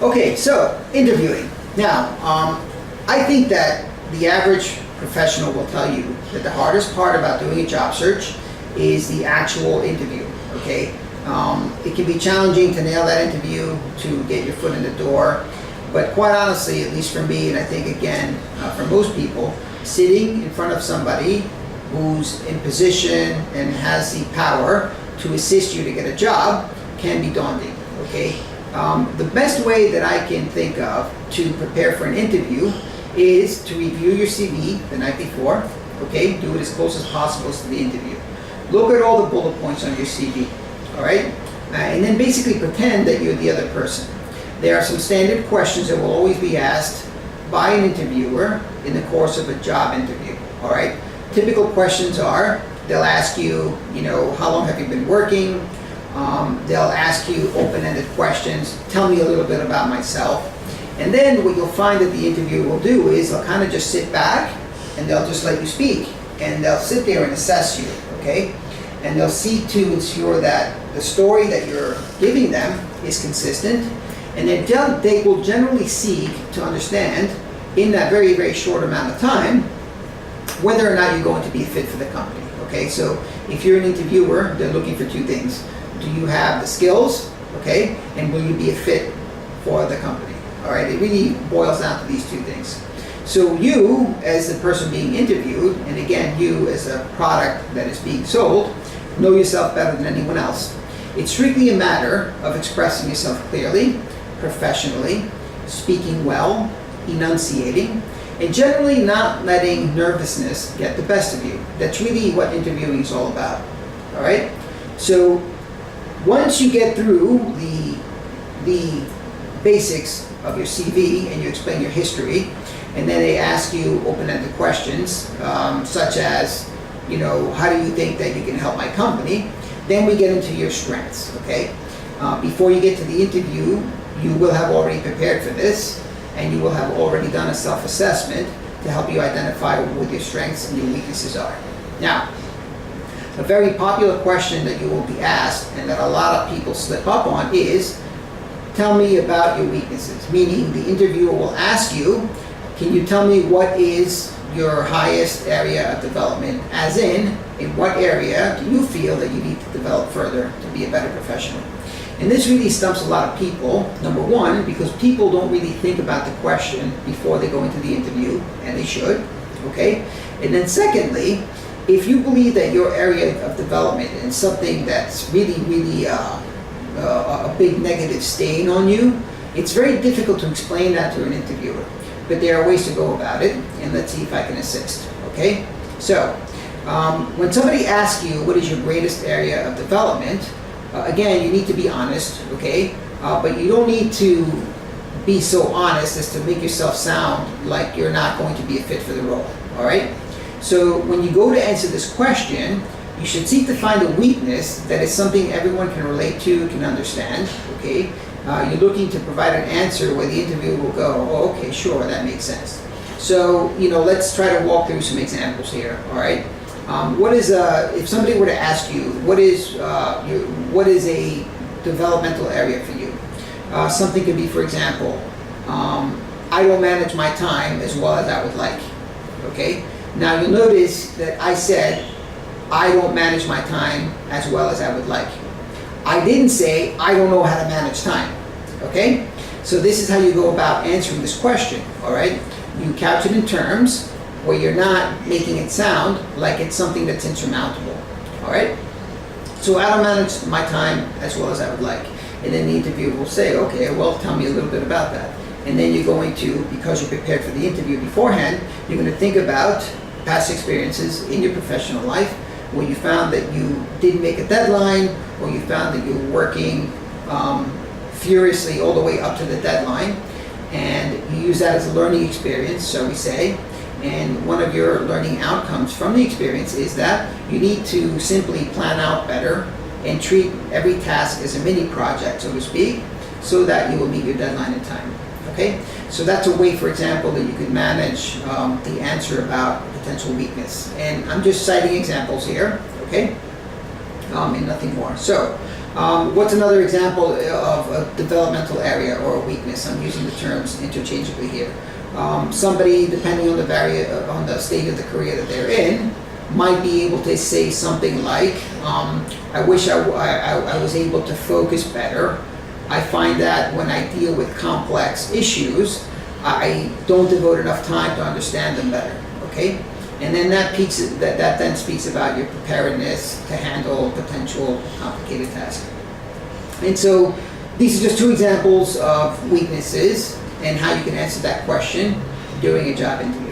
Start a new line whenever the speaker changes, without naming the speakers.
Okay, so interviewing. Now, I think that the average professional will tell you that the hardest part about doing a job search is the actual interview, okay? It can be challenging to nail that interview, to get your foot in the door, but quite honestly, at least for me, and I think again, for most people, sitting in front of somebody who's in position and has the power to assist you to get a job can be daunting, okay? The best way that I can think of to prepare for an interview is to review your CV the night before, okay? Do it as close as possible to the interview. Look at all the bullet points on your CV, all right? And then basically pretend that you're the other person. There are some standard questions that will always be asked by an interviewer in the course of a job interview, all right? Typical questions are, they'll ask you, how long have you been working? They'll ask you open-ended questions. Tell me a little bit about myself. And then what you'll find that the interviewer will do is they'll kind of just sit back and they'll just let you speak. And they'll sit there and assess you, okay? And they'll see to ensure that the story that you're giving them is consistent. And they will generally seek to understand in that very, very short amount of time whether or not you're going to be a fit for the company, okay? So if you're an interviewer, they're looking for two things. Do you have the skills, okay? And will you be a fit for the company, all right? It really boils down to these two things. So you, as the person being interviewed, and again, you as a product that is being sold, know yourself better than anyone else. It's strictly a matter of expressing yourself clearly, professionally, speaking well, enunciating, and generally not letting nervousness get the best of you. That's really what interviewing is all about, all right? So once you get through the basics of your CV and you explain your history, and then they ask you open-ended questions, such as, how do you think that you can help my company? Then we get into your strengths, okay? Before you get to the interview, you will have already prepared for this, and you will have already done a self-assessment to help you identify what your strengths and your weaknesses are. Now, a very popular question that you will be asked, and that a lot of people slip up on, is, tell me about your weaknesses. Meaning the interviewer will ask you, can you tell me what is your highest area of development? As in what area do you feel that you need to develop further to be a better professional? And this really stumps a lot of people, number one, because people don't really think about the question before they go into the interview, and they should, okay? And then secondly, if you believe that your area of development is something that's really, really a big negative stain on you, it's very difficult to explain that to an interviewer. But there are ways to go about it, and let's see if I can assist, okay? So, when somebody asks you what is your greatest area of development, again, you need to be honest, okay? But you don't need to be so honest as to make yourself sound like you're not going to be a fit for the role, all right? So when you go to answer this question, you should seek to find a weakness that is something everyone can relate to, can understand, okay? You're looking to provide an answer where the interviewer will go, oh, okay, sure, that makes sense. So, let's try to walk through some examples here, all right? If somebody were to ask you, what is a developmental area for you? Something could be, for example, I don't manage my time as well as I would like, okay? Now you'll notice that I said, I don't manage my time as well as I would like. I didn't say, I don't know how to manage time, okay? So this is how you go about answering this question, all right? You couch it in terms where you're not making it sound like it's something that's insurmountable, all right? So I don't manage my time as well as I would like. And then the interviewer will say, okay, well, tell me a little bit about that. And then you're going to, because you're prepared for the interview beforehand, you're going to think about past experiences in your professional life where you found that you didn't make a deadline, or you found that you were working furiously all the way up to the deadline, and you use that as a learning experience, so we say. And one of your learning outcomes from the experience is that you need to simply plan out better and treat every task as a mini project, so to speak, so that you will meet your deadline in time. Okay? So that's a way, for example, that you can manage the answer about potential weakness. And I'm just citing examples here, okay? And nothing more. So What's another example of a developmental area or a weakness? I'm using the terms interchangeably here. Somebody, depending on on the state of the career that they're in, might be able to say something like, I wish I was able to focus better. I find that when I deal with complex issues, I don't devote enough time to understand them better, okay? And then that then speaks about your preparedness to handle potential complicated tasks. And so these are just two examples of weaknesses and how you can answer that question during a job interview.